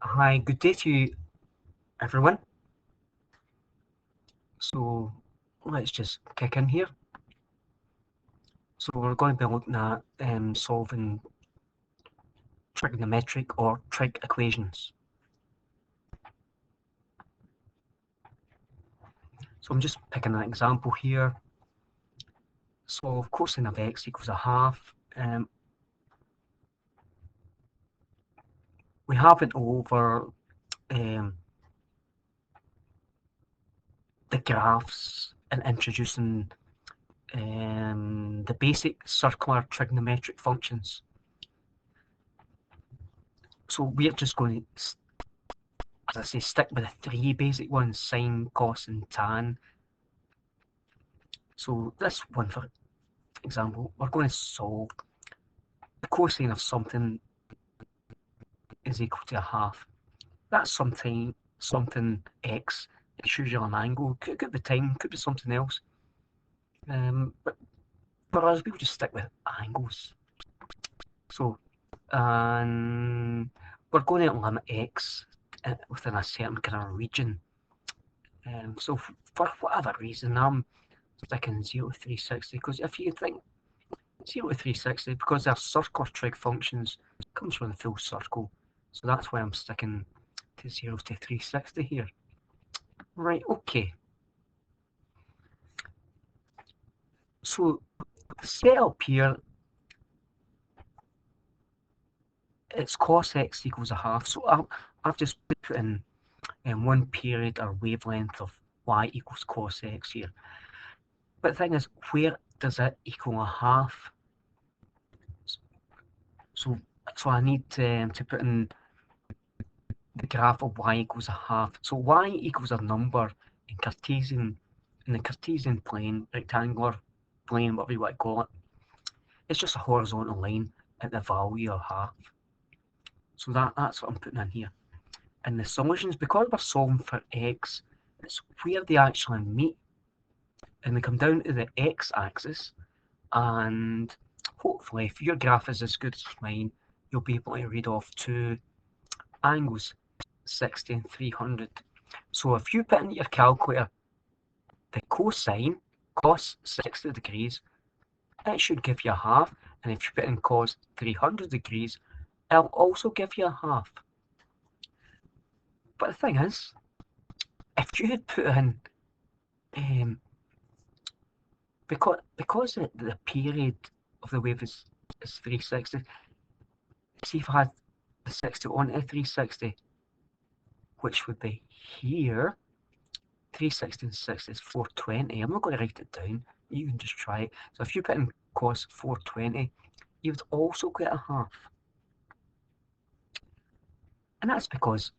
Hi, good day to you, everyone. So let's just kick in here. So we're going to be looking at solving trigonometric or trig equations. So I'm just picking an example here. So cosine of x equals a half. We have it over the graphs and introducing the basic circular trigonometric functions. So we're just going to, as I say, stick with the three basic ones: sine, cos, and tan. So this one, for example, we're going to solve the cosine of something is equal to a half. That's something x. It's usually an angle. Could be time, could be something else. But for us, we'll just stick with angles. So, and we're going to limit x within a certain kind of region. So for whatever reason, I'm sticking 0 to 360, because if you think 0 to 360, because they're circular trig functions, comes from the full circle. So that's why I'm sticking to 0 to 360 here. Right, okay. So the setup here, it's cos x equals a half. So I've just put in one period or wavelength of y equals cos x here. But the thing is, where does it equal a half? So I need to put in the graph of y equals a half. So y equals a number in the Cartesian plane, rectangular plane, whatever you want to call it. It's just a horizontal line at the value of half. So that's what I'm putting in here. And the solutions, because we're solving for x, it's where they actually meet. And they come down to the x-axis, and hopefully, if your graph is as good as mine, you'll be able to read off two angles, 60 and 300. So if you put into your calculator the cosine, cos 60 degrees, it should give you a half. And if you put in cos 300 degrees, it'll also give you a half. But the thing is, if you had put in, because the period of the wave is 360, see if I had the 60 onto 360, which would be here, 360 and 60 is 420. I'm not going to write it down. You can just try it. So if you put in cos 420, you would also get a half. And that's because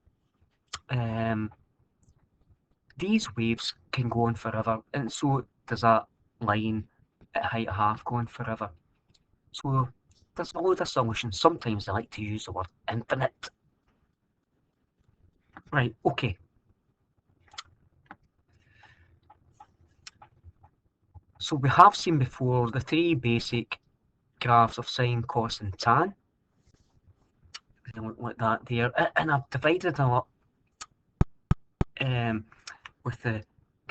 these waves can go on forever, and so does that line at height of half going forever. So there's a load of solutions. Sometimes I like to use the word infinite. Right, okay. So we have seen before the three basic graphs of sine, cos, and tan. They look like that there. And I've divided them up with the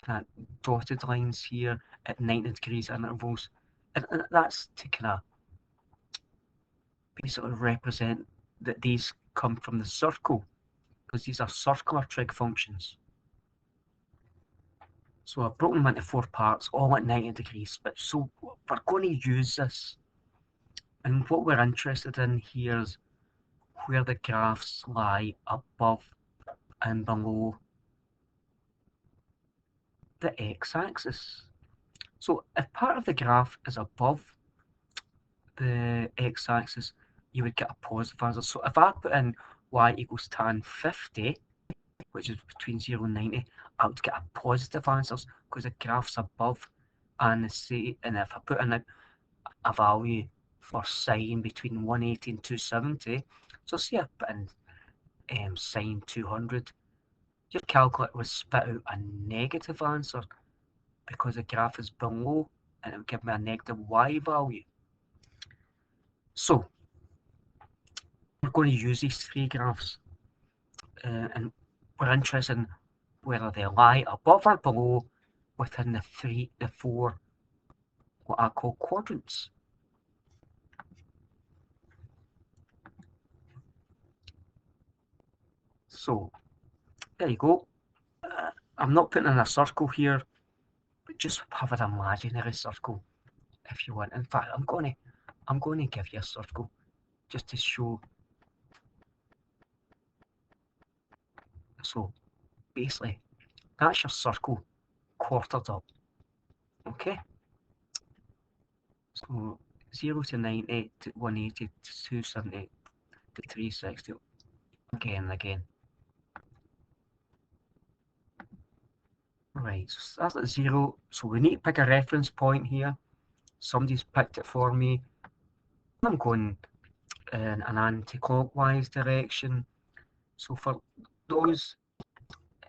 kind of dotted lines here at 90 degrees intervals. And that's to kind of basically represent that these come from the circle, because these are circular trig functions. So I've broken them into four parts, all at 90 degrees. But so we're going to use this. And what we're interested in here is where the graphs lie above and below the x-axis. So if part of the graph is above the x-axis, you would get a positive answer. So if I put in y equals tan 50, which is between 0 and 90, I would get a positive answer because the graph's above. And if I put in a value for sine between 180 and 270, so say I put in sine 200, your calculator would spit out a negative answer because the graph is below, and it would give me a negative y value. So we're going to use these three graphs. and we're interested in whether they lie above or below within the four what I call quadrants. So there you go. I'm not putting in a circle here, but just have an imaginary circle if you want. In fact, I'm going to give you a circle just to show. So basically, that's your circle quartered up. Okay. So 0 to 90 to 180 to 270 to 360 again and again. Right, so that's at 0. So we need to pick a reference point here. Somebody's picked it for me. I'm going in an anti-clockwise direction. So for those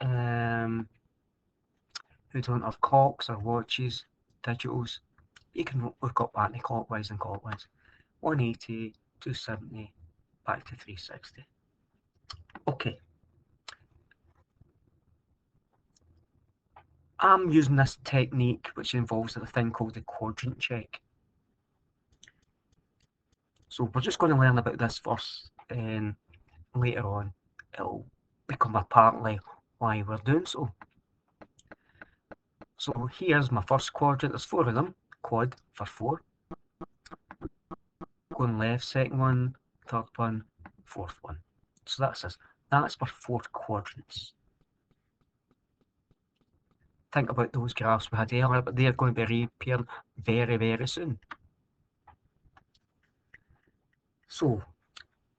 who don't have clocks or watches, digitals, you can look up anti-clockwise and clockwise. 180, 270, back to 360. Okay. I'm using this technique which involves a thing called the quadrant check. So we're just going to learn about this first, and later on it'll become apparently why we're doing so. So here's my first quadrant. There's 4 of them. Quad for 4. Going left, second one, third one, fourth one. So that's this. That's for 4 quadrants. Think about those graphs we had earlier, but they're going to be reappearing very, very soon. So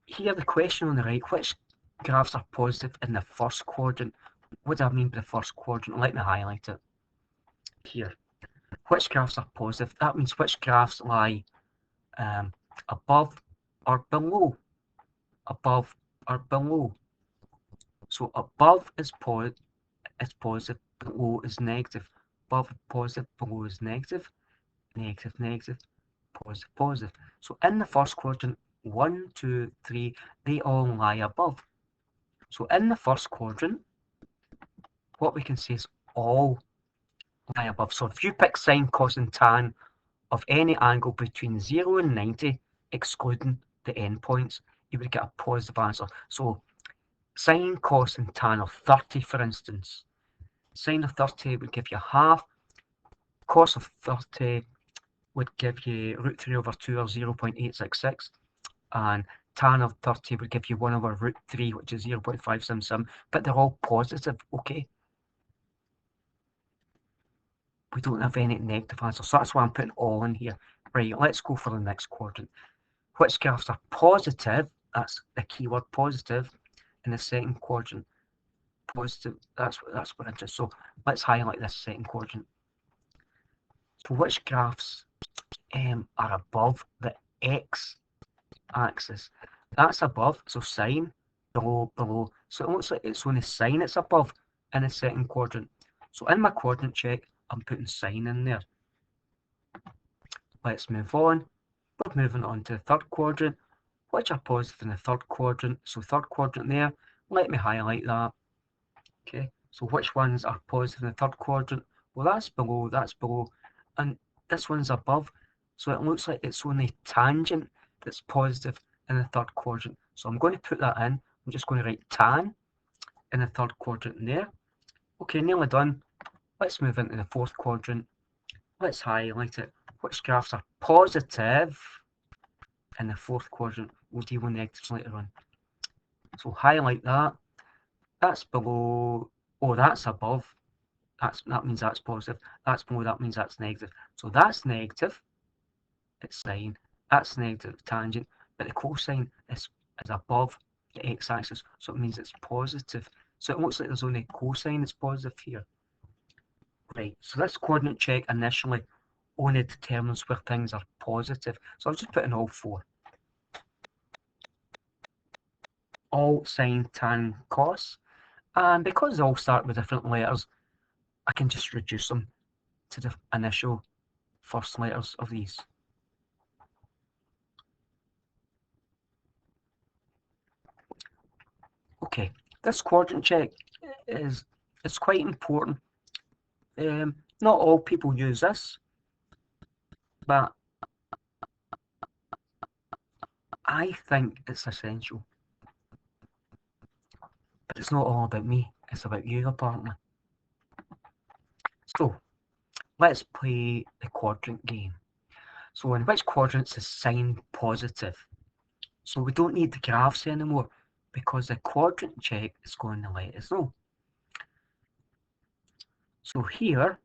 here the question on the right, which graphs are positive in the first quadrant? What do I mean by the first quadrant? Let me highlight it here. Which graphs are positive? That means which graphs lie above or below. Above or below. So above is positive, below is negative. Above positive, below is negative, negative, negative, positive, positive. So in the first quadrant, 1, 2, 3, they all lie above. So in the first quadrant, what we can say is all lie above. So if you pick sine, cos, and tan of any angle between 0 and 90, excluding the endpoints, you would get a positive answer. So sine, cos, and tan of 30, for instance. Sine of 30 would give you half. Cos of 30 would give you root 3 over 2, or 0.866. And tan of 30 would give you 1 over root 3, which is 0.577. But they're all positive, okay? We don't have any negative answers, so that's why I'm putting all in here. Right, let's go for the next quadrant. Which graphs are positive? That's the keyword positive in the second quadrant. Positive, that's what we're interested. So let's highlight this second quadrant. So which graphs are above the x-axis? That's above, so sine, below, below. So it looks like it's only sine it's above in the second quadrant. So in my quadrant check, I'm putting sine in there. Let's move on. We're moving on to the third quadrant, which are positive in the third quadrant. So third quadrant there, let me highlight that. Okay, so which ones are positive in the third quadrant? Well, that's below, and this one's above. So it looks like it's only tangent that's positive in the third quadrant. So I'm going to put that in. I'm just going to write tan in the third quadrant there. Okay, nearly done. Let's move into the fourth quadrant. Let's highlight it. Which graphs are positive in the fourth quadrant? We'll deal with negatives later on. So highlight that. That's below. Oh, that's above. That means that's positive. That's below. That means that's negative. So that's negative. It's sine. That's negative tangent. But the cosine is above the x-axis, so it means it's positive. So it looks like there's only cosine that's positive here. Right. So this coordinate check initially only determines where things are positive. So I'll just put in all 4. All sine, tan, cos. And because they all start with different letters, I can just reduce them to the initial first letters of these. Okay, This quadrant check is quite important. Not all people use this, but I think it's essential. But it's not all about me, it's about you apparently. So, let's play the quadrant game. So in which quadrants is sign positive? So we don't need the graphs anymore because the quadrant check is going to let us know. So here,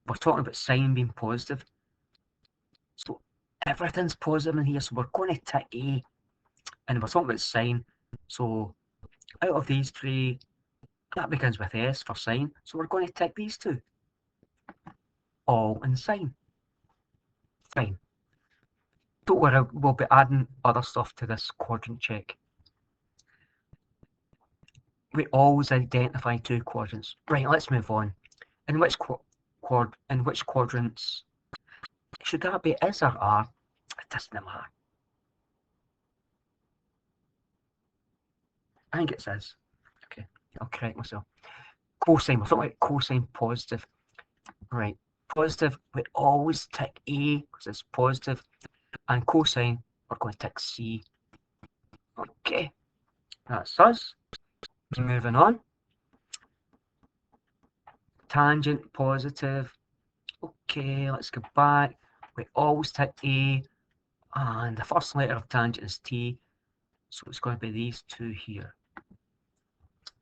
we're talking about sign being positive. So everything's positive in here, so we're going to tick A. And we're talking about sign. So out of these three, that begins with S for sign. So we're going to tick these two. All in sign. Fine. Don't worry, we'll be adding other stuff to this quadrant check. We always identify two quadrants. Right, let's move on. In which quadrants should that be S or R? It doesn't matter. I think it's S. Okay, I'll correct myself. Cosine, we're talking about cosine positive. Right, positive, we always tick A because it's positive, and cosine, we're going to tick C. Okay, that's us. Moving on. Tangent positive. Okay, let's go back. We always tick A, and the first letter of tangent is T, so it's going to be these two here.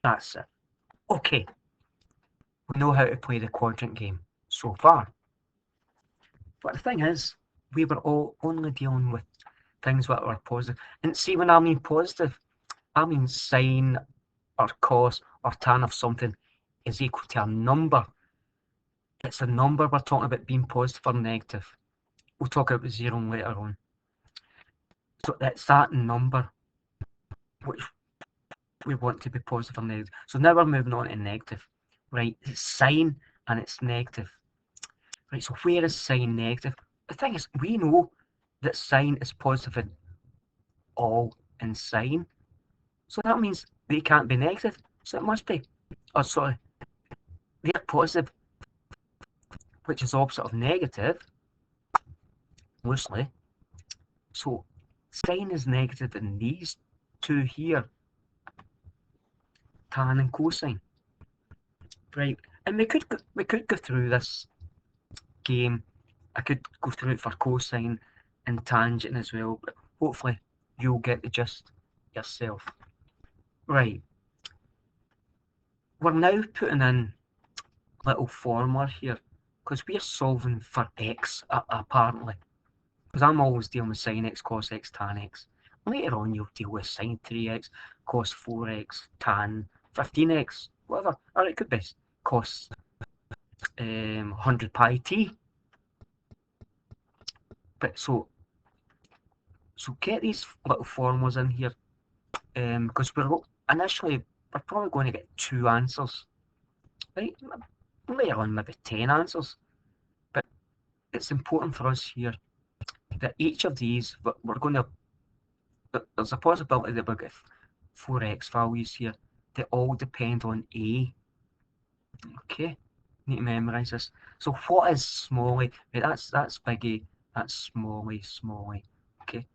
That's it. Okay, we know how to play the quadrant game so far. But the thing is, we were all only dealing with things that were positive. And see, when I mean positive, I mean sine or cos or tan of something is equal to a number. It's a number we're talking about being positive or negative. We'll talk about zero later on. So it's that number which we want to be positive or negative. So now we're moving on to negative. Right, it's sine and it's negative. Right, so where is sine negative? The thing is, we know that sine is positive in all in sine. So that means they can't be negative. So it must be, oh sorry, they're positive, which is opposite of negative, loosely. So sine is negative in these two here, tan and cosine. Right, and we could go through this game. I could go through it for cosine and tangent as well, but hopefully you'll get the gist yourself. Right, we're now putting in little formula here because we're solving for x apparently. Because I'm always dealing with sin x, cos x, tan x. Later on you'll deal with sin 3x, cos 4x, tan 15x, whatever. Or it could be cos 100 pi t. But so get these little formulas in here because initially we're probably going to get two answers. Right? Later on maybe 10 answers. But it's important for us here that each of these, we're going to, there's a possibility that we'll get 4x values here. They all depend on A. Okay, need to memorise this. So what is small a? Right, that's big A, that's small a, small a. Okay,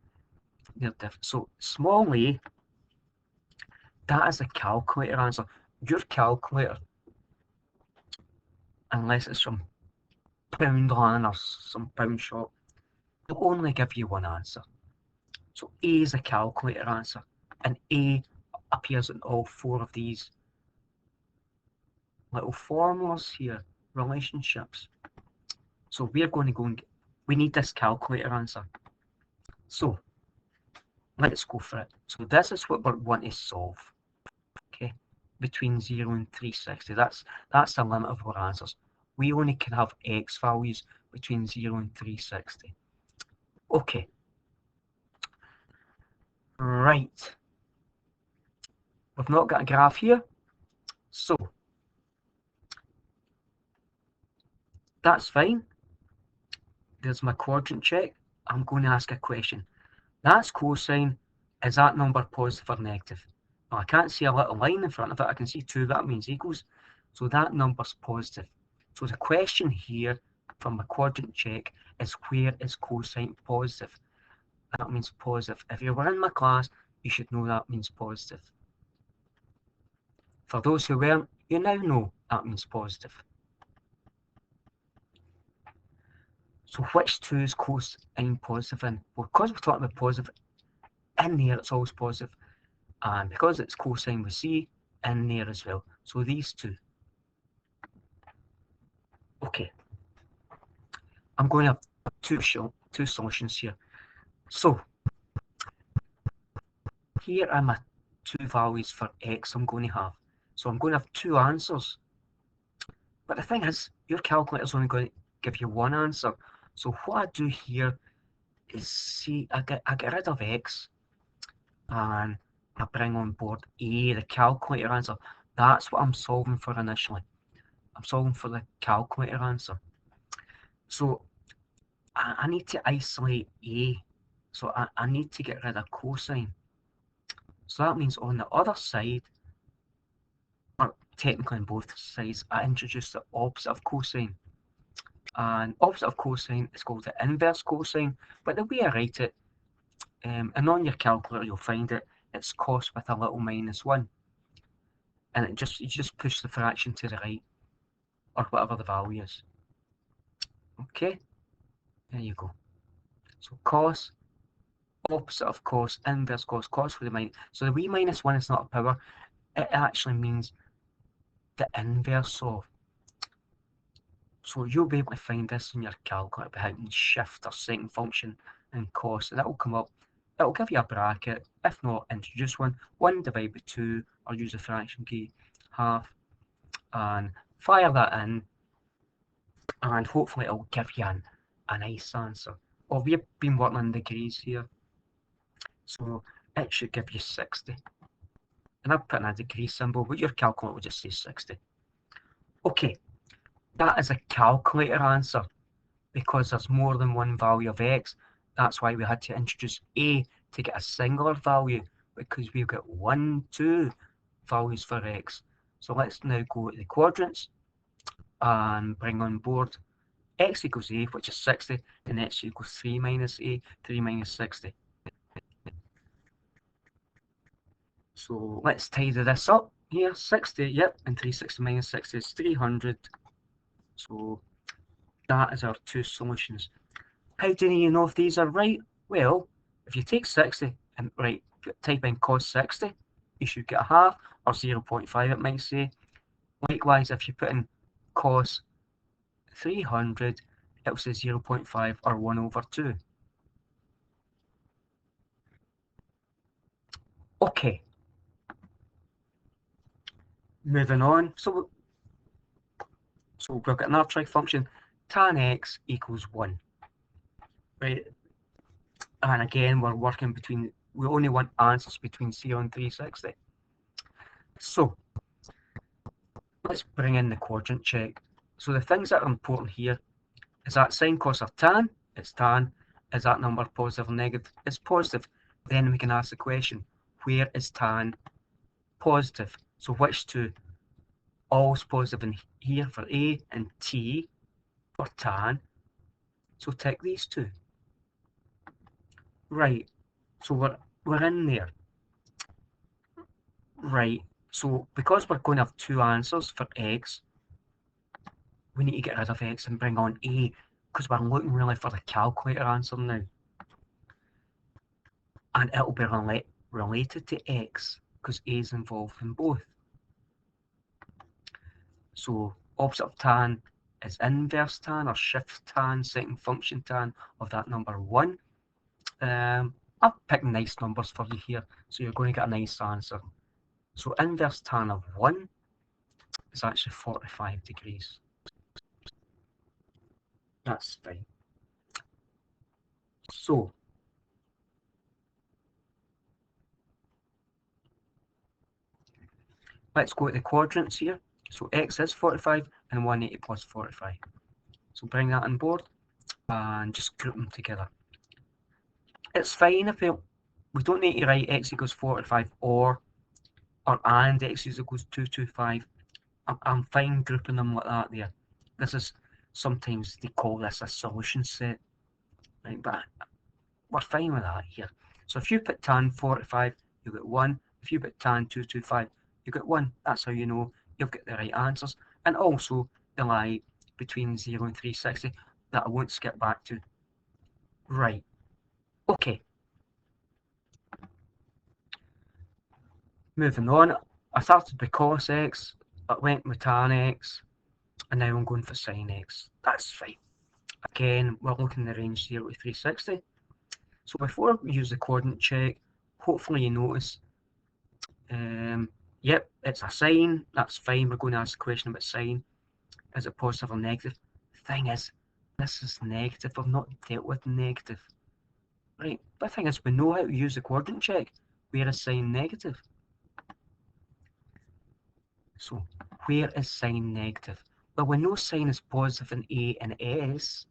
they're different. So small a, that is a calculator answer. Your calculator, unless it's from Poundland or some pound shop, will only give you one answer. So A is a calculator answer, and A appears in all four of these little formulas here, relationships. So we're going to go and we need this calculator answer. So let's go for it. So this is what we want to solve. Okay, between 0 and 360. That's the limit of our answers. We only can have x values between 0 and 360. Okay. Right. We've not got a graph here. So that's fine. There's my quadrant check. I'm going to ask a question. That's cosine. Is that number positive or negative? I can't see a little line in front of it. I can see 2, that means equals. So that number's positive. So the question here from a quadrant check is, where is cosine positive? That means positive. If you were in my class, you should know that means positive. For those who weren't, you now know that means positive. So which 2 is cosine positive in? Well, because we're talking about positive, in there it's always positive. And because it's cosine with C, in there as well. So these 2. Okay. I'm going to have two solutions here. So here are my 2 values for x I'm going to have. So I'm going to have 2 answers. But the thing is, your calculator's only going to give you 1 answer. So what I do here is, see, I get rid of x and I bring on board a, the calculator answer. That's what I'm solving for initially. I'm solving for the calculator answer. So I need to isolate a. So I need to get rid of cosine. So that means on the other side, or technically on both sides, I introduce the opposite of cosine. And opposite of cosine is called the inverse cosine. But the way I write it, and on your calculator you'll find it, it's cos with a little -1. And you just push the fraction to the right, or whatever the value is. Okay, there you go. So cos, opposite of cos, inverse cos, cos with a minus. So the wee -1 is not a power. It actually means the inverse of. So you'll be able to find this in your calculator by hitting shift or second function and cos, and that will come up. It will give you a bracket. If not, introduce one. 1 divided by 2, or use the fraction key, half, and fire that in, and hopefully it'll give you a nice answer. Well, we've been working on degrees here, so it should give you 60. And I've put in a degree symbol, but your calculator will just say 60. Okay, that is a calculator answer. Because there's more than one value of x, that's why we had to introduce a to get a singular value, because we've got 1, 2 values for x. So let's now go to the quadrants and bring on board x equals a, which is 60, and x equals 3 minus a, 3 minus 60. So let's tidy this up here. 60, yep, and 360 minus 60 is 300. So that is our 2 solutions. How do you know if these are right? Well, if you take 60 and type in cos 60, you should get a half, or 0.5 it might say. Likewise, if you put in cos 300, it will say 0.5 or 1 over 2. Okay, moving on. So we've got another trig function, tan x equals 1. Right, and again, we're working between, we only want answers between 0 and 360. So let's bring in the quadrant check. So the things that are important here is that sine, cos, or tan. It's tan. Is that number positive or negative? It's positive. Then we can ask the question, where is tan positive? So which 2? All's positive in here for A, and T for tan. So tick these 2. Right. So we're in there. Right. So because we're going to have 2 answers for x, we need to get rid of x and bring on a, because we're looking really for the calculator answer now. And it'll be related to x, because a is involved in both. So opposite of tan is inverse tan, or shift tan, second function tan of that number 1. I've picked nice numbers for you here, so you're going to get a nice answer. So inverse tan of 1 is actually 45 degrees. That's fine. So let's go to the quadrants here. So x is 45 and 180 plus 45. So bring that on board and just group them together. It's fine if we don't need to write x equals 45 or or and x is equals 225. I'm fine grouping them like that there. This is, sometimes they call this a solution set, right? But we're fine with that here. So if you put tan 45, you get 1. If you put tan 225, you get 1. That's how you know you've got the right answers. And also the lie between 0 and 360 that I won't skip back to. Right. Okay. Moving on. I started with cos x, I went with tan x, and now I'm going for sin x. That's fine. Again, we're looking in the range 0 to 360. So before we use the coordinate check, hopefully you notice, yep, it's a sign, that's fine. We're going to ask a question about sign. Is it positive or negative? The thing is, this is negative. I've not dealt with negative. Right, but the thing is, we know how to use the coordinate check. Where is sign negative? So, where is sign negative? Well, we know sign is positive in A and S.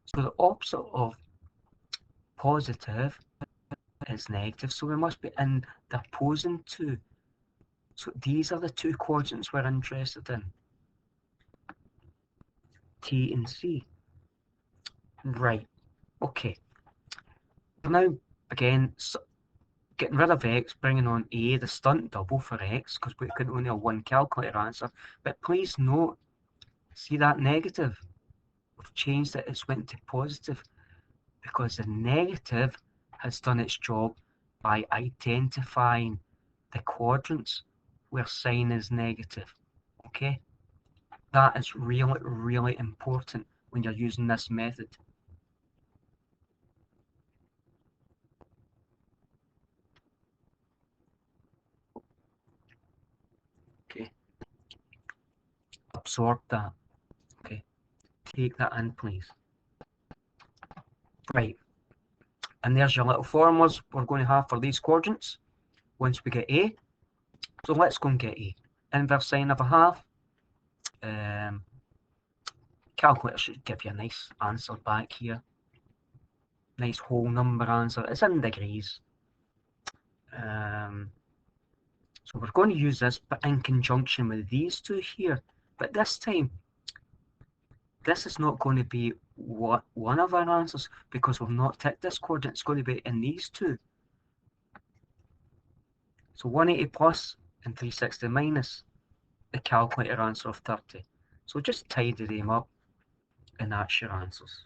So the opposite of positive is negative. So we must be in the opposing two. So these are the two quadrants we're interested in. T and C. Right. Okay. Now, again, getting rid of x, bringing on A, the stunt double for x, because we can only have one calculator answer. But please note, see that negative? We've changed it, it's went to positive, because the negative has done its job by identifying the quadrants where sign is negative. Okay? That is really, really important when you're using this method. Okay? Absorb that. Okay? Take that in, please. Right. And there's your little formulas we're going to have for these quadrants once we get A. So let's go and get A. Inverse sine of a half. Calculator should give you a nice answer back here. Nice whole number answer. It's in degrees. So we're going to use this, but in conjunction with these two here. But this time, this is not going to be one of our answers because we've not ticked this coordinate. It's going to be in these two. So 180 plus and 360 minus the calculator answer of 30. So just tidy them up and that's your answers.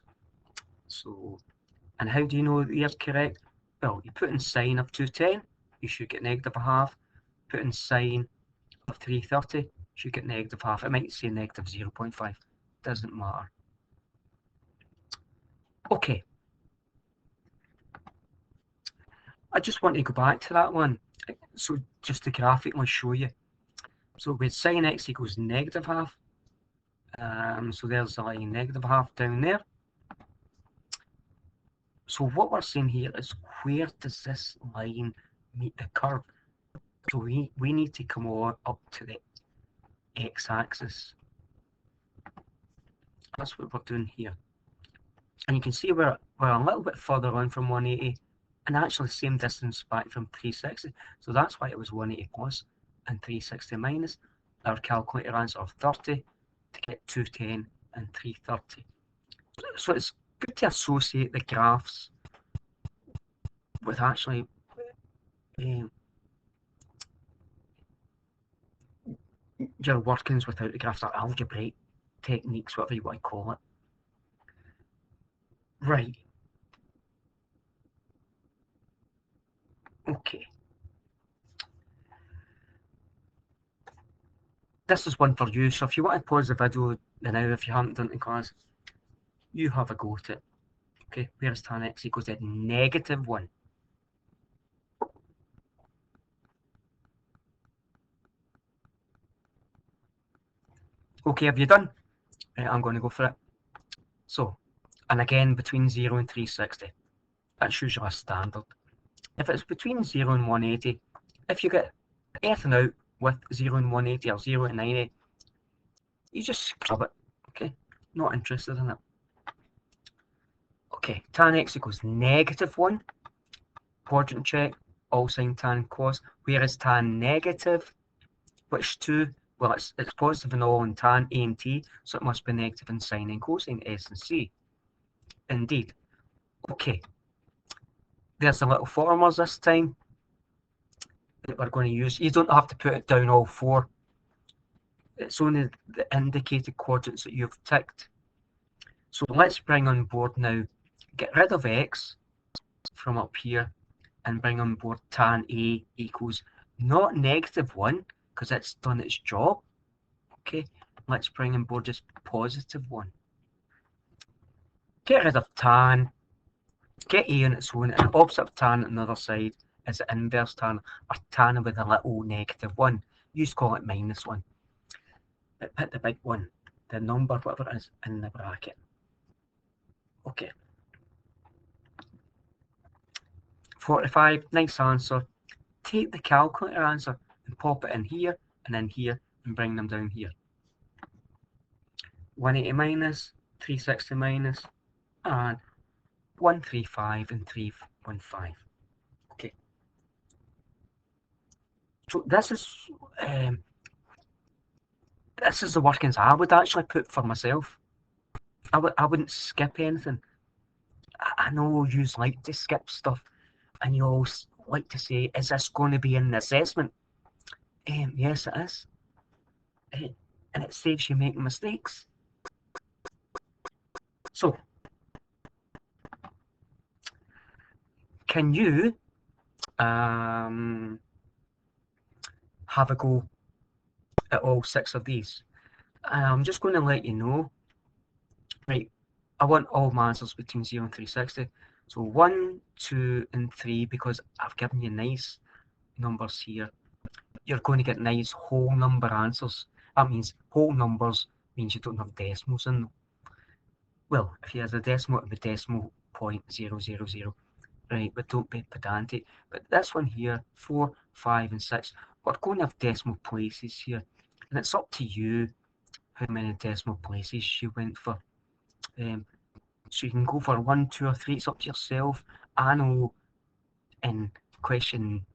So, and how do you know that you're correct? Well, you put in sine of 210, you should get negative a half. Put in sine of 330, you should get negative half. It might say negative 0.5, doesn't matter. Okay. I just want to go back to that one. So just to graphically show you. So with sine x equals negative half, so there's the line negative half down there. So what we're saying here is, where does this line meet the curve? So we need to come on up to the x-axis. That's what we're doing here. And you can see we're a little bit further on from 180 and actually the same distance back from 360. So that's why it was 180 plus and 360 minus. Our calculator answer of 30 to get 210 and 330. So it's good to associate the graphs with actually your workings without the graphs, or algebraic techniques, whatever you want to call it. Right. Okay. This is one for you, so if you want to pause the video now, if you haven't done it in class, you have a go at it. Okay, where's tan x equals to negative 1? Okay, have you done? Right, I'm going to go for it. So, and again, between 0 and 360. That's usually a standard. If it's between 0 and 180, if you get anything out with 0 and 180 or 0 and 90, you just scrub it. Okay, not interested in it. Okay, tan x equals negative 1. Quadrant check. all sine, tan, cos. Where is tan negative? Which two? Well, it's positive in all in tan, A and T, so it must be negative in sine and cosine, S and C. Indeed. Okay, there's the little formulas this time that we're going to use. You don't have to put it down all four. It's only the indicated quadrants that you've ticked. So let's bring on board now, get rid of x from up here and bring on board tan A equals not -1 because it's done its job. Okay, let's bring on board just +1. Get rid of tan, get A on its own, and opposite of tan on the other side is the inverse tan, or tan with a little -1. You just call it -1. Put the big one, the number, whatever it is, in the bracket. Okay. 45, nice answer. Take the calculator answer and pop it in here and bring them down here. 180 minus, 360 minus, and 135 and 315. Okay. So this is the workings I would actually put for myself. I wouldn't skip anything. I know you like to skip stuff, and you always like to say, "Is this going to be in the assessment?" Yes, it is, and it saves you making mistakes. So, can you have a go at all 6 of these? I'm just going to let you know. Right, I want all my answers between 0 and 360. So 1, 2, and 3, because I've given you nice numbers here. You're going to get nice whole number answers. That means whole numbers means you don't have decimals in them. Well, if you have a decimal, it would be decimal 0.000. Right, but don't be pedantic. But this one here, 4, 5, and 6, we're going to have decimal places here. And it's up to you how many decimal places you went for. So you can go for 1, 2, or 3, it's up to yourself. I know in question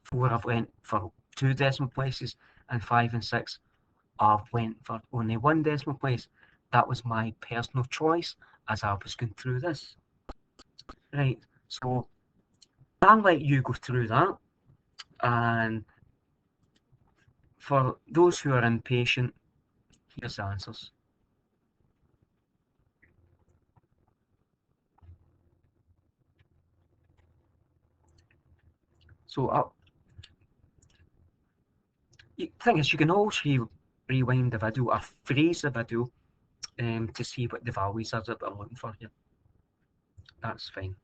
4 I've went for 2 decimal places, and 5 and 6 I've went for only 1 decimal place. That was my personal choice as I was going through this. Right, so I'll let you go through that, and for those who are impatient, here's the answers. So the thing is, you can also rewind the video or freeze the video to see what the values are that we're looking for here. That's fine.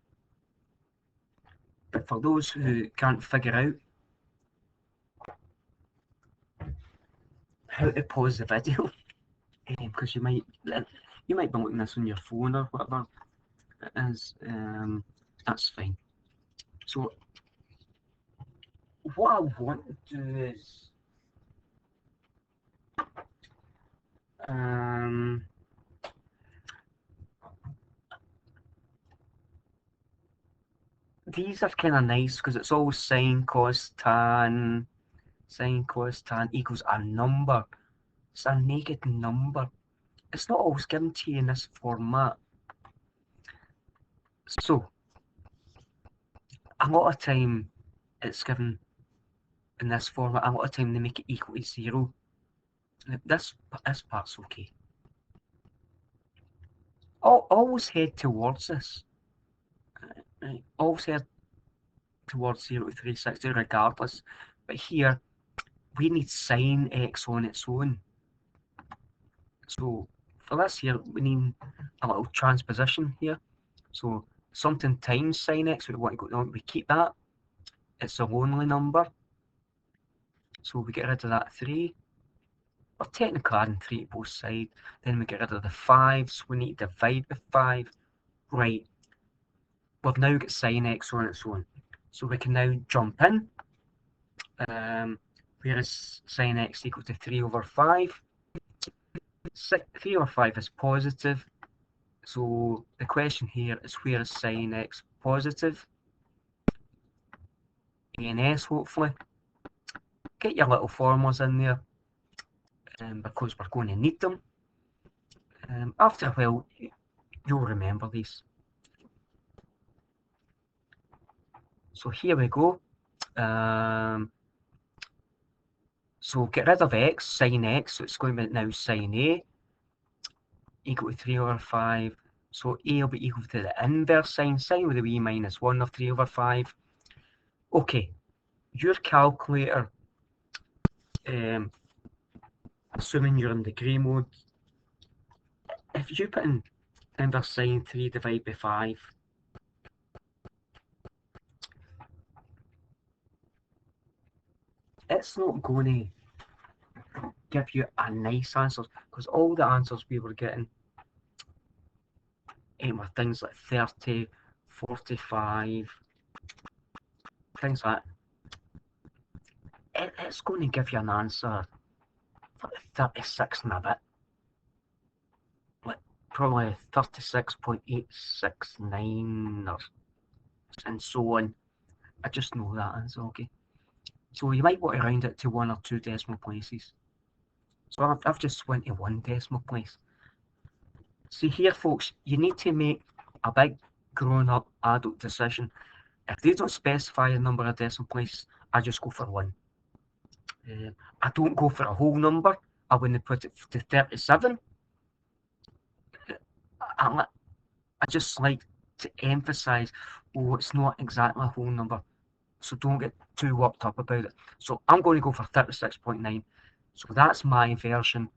But for those who can't figure out how to pause the video, because you might be looking this on your phone or whatever it is, that's fine. So what I want to do is these are kind of nice because it's all sine, cos, tan. Sine, cos, tan equals a number. It's a naked number. It's not always given to you in this format. So, a lot of time it's given in this format. A lot of time they make it equal to 0. This part's okay. Always head towards this. Right. Always head towards 0 to 360 regardless. But here, we need sine x on its own. So for this here, we need a little transposition here. So something times sine x, we want to go on, we keep that. It's a lonely number. So we get rid of that 3. We're technically adding 3 to both sides. Then we get rid of the 5, so we need to divide with 5. Right. We've now got sine x on its own. So we can now jump in. Where is sine x equal to 3 over 5? 3 over 5 is positive. So the question here is, where is sine x positive? A and S hopefully. Get your little formulas in there because we're going to need them. After a while, you'll remember these. So here we go. So get rid of x, sine x, so it's going to be now sine A equal to 3 over 5. So A will be equal to the inverse sine, sine with a wee minus 1 of 3 over 5. Okay, your calculator, assuming you're in degree mode, if you put in inverse sine 3 divided by 5, it's not going to give you a nice answer, because all the answers we were getting were things like 30, 45, things like that. It's going to give you an answer for 36 and a bit, like probably 36.869 or and so on. I just know that answer, okay? So you might want to round it to 1 or 2 decimal places. So I've just went to 1 decimal place. See here, folks, you need to make a big grown-up adult decision. If they don't specify a number of decimal places, I just go for 1. I don't go for a whole number. I wouldn't put it to 37. I just like to emphasize, oh, it's not exactly a whole number. So don't get too worked up about it. So I'm going to go for 36.9. So that's my version,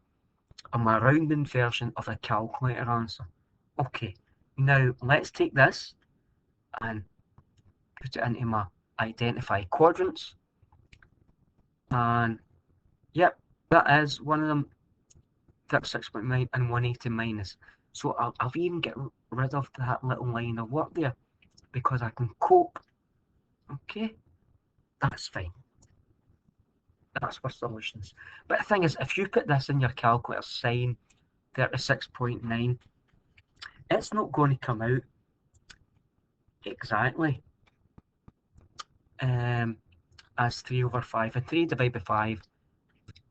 or my rounding version of the calculator answer. Okay, now let's take this and put it into my identify quadrants. And yep, that is one of them, 36.9 and 180 minus. So I'll even get rid of that little line of work there because I can cope. Okay, that's fine. That's for solutions. But the thing is, if you put this in your calculator, sine 36.9, it's not going to come out exactly as 3 over 5. And 3 divided by 5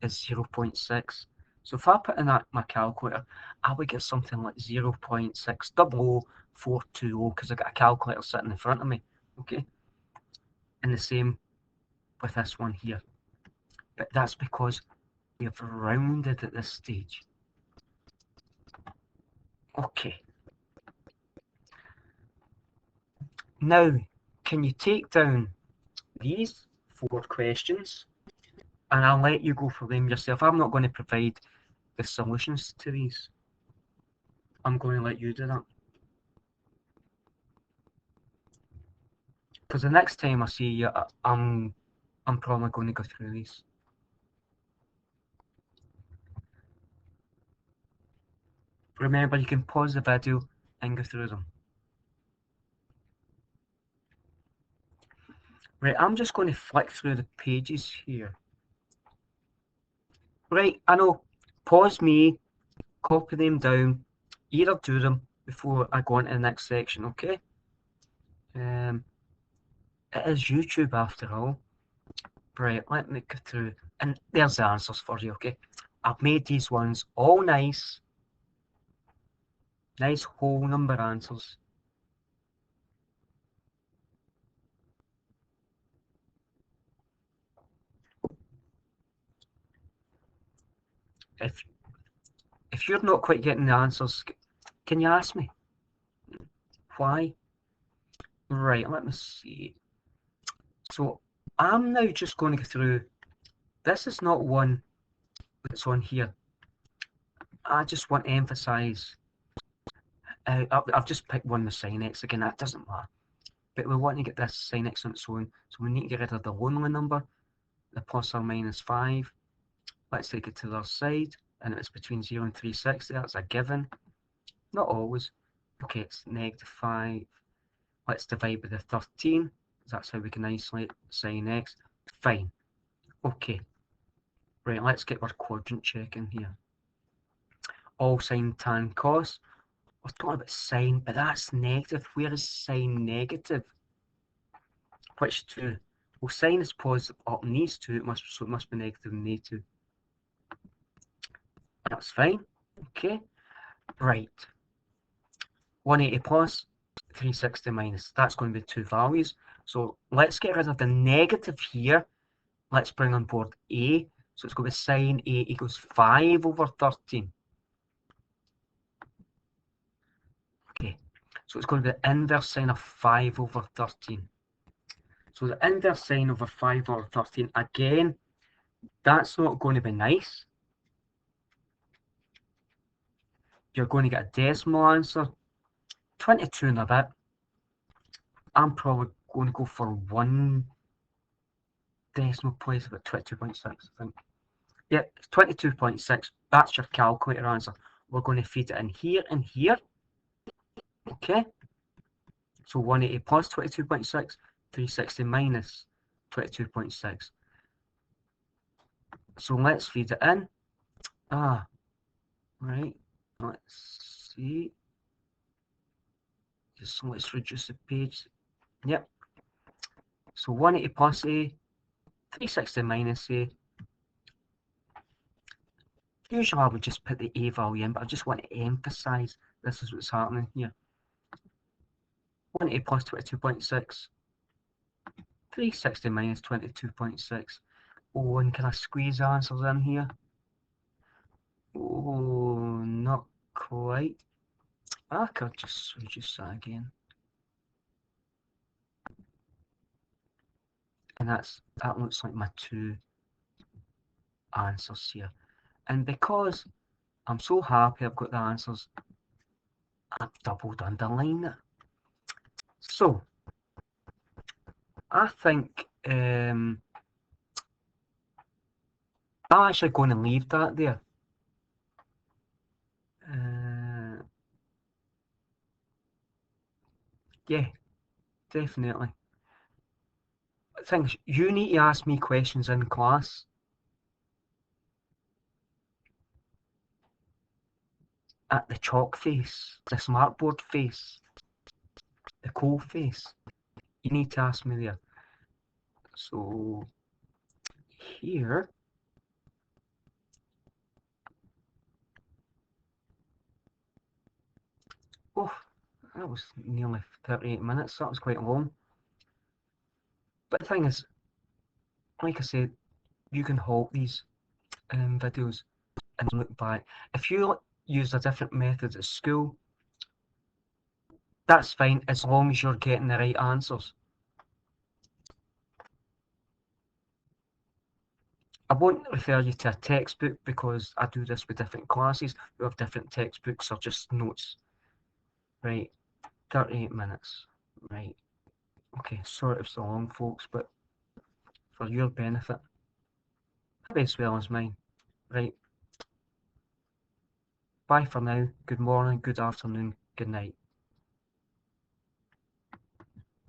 is 0.6. So if I put in my calculator, I would get something like 0.600420 because I've got a calculator sitting in front of me. Okay? And the same with this one here. But that's because we have rounded at this stage. Okay. Now, can you take down these 4 questions? And I'll let you go for them yourself. I'm not going to provide the solutions to these. I'm going to let you do that. Because the next time I see you, I'm probably going to go through these. Remember, you can pause the video and go through them. Right, I'm just going to flick through the pages here. Right, I know. Pause me, copy them down, either do them before I go on to the next section, okay? It is YouTube after all. Right, let me go through, and there's the answers for you, okay? I've made these ones all nice whole number answers. If you're not quite getting the answers, can you ask me why? Right, let me see. So I'm now just going to go through. This is not one that's on here. I just want to emphasize. I've just picked one with sin x again. That doesn't matter. But we want to get this sin x on its own, so we need to get rid of the lonely number, the plus or minus 5. Let's take it to the other side, and it's between 0 and 360. That's a given. Not always. Okay, it's negative 5. Let's divide by the 13. That's how we can isolate sin x. Fine. Okay. Right, let's get our quadrant check in here. All sine, tan, cos. We're talking about sine, but that's negative. Where is sine negative? Which two? Well, sine is positive up in these two, so it must be negative in these two. That's fine. Okay, right. 180 plus, 360 minus. That's going to be two values. So let's get rid of the negative here. Let's bring on board a. So it's going to be sine a equals 5 over 13. Okay, so it's going to be the inverse sine of 5 over 13. So the inverse sine over 5 over 13, again, that's not going to be nice. You're going to get a decimal answer, 22 and a bit. I'm probably going to go for one decimal place, about 22.6, I think. Yeah, it's 22.6. That's your calculator answer. We're going to feed it in here and here. Okay. So 180 plus 22.6, 360 minus 22.6. So let's feed it in. Right. Let's see. Just let's reduce the page. Yep. So 180 plus A, 360 minus A. Usually I would just put the A value in, but I just want to emphasize this is what's happening here. 180 plus 22.6, 360 minus 22.6. Oh, and can I squeeze answers in here? Oh, not quite. I could just reduce that again. And that looks like my two answers here. And because I'm so happy I've got the answers, I've doubled underlined it. So I think I'm actually going to leave that there. Yeah, definitely. Things you need to ask me questions in class. At the chalk face, the smartboard face, the coal face. You need to ask me there. So here, oh, that was nearly 38 minutes. That was quite long. But the thing is, like I said, you can halt these videos and look back. If you use a different method at school, that's fine as long as you're getting the right answers. I won't refer you to a textbook because I do this with different classes who have different textbooks or just notes. Right, 38 minutes. Right, okay, sorry it's so long, folks, but for your benefit, as well as mine. Right, bye for now. Good morning, good afternoon, good night.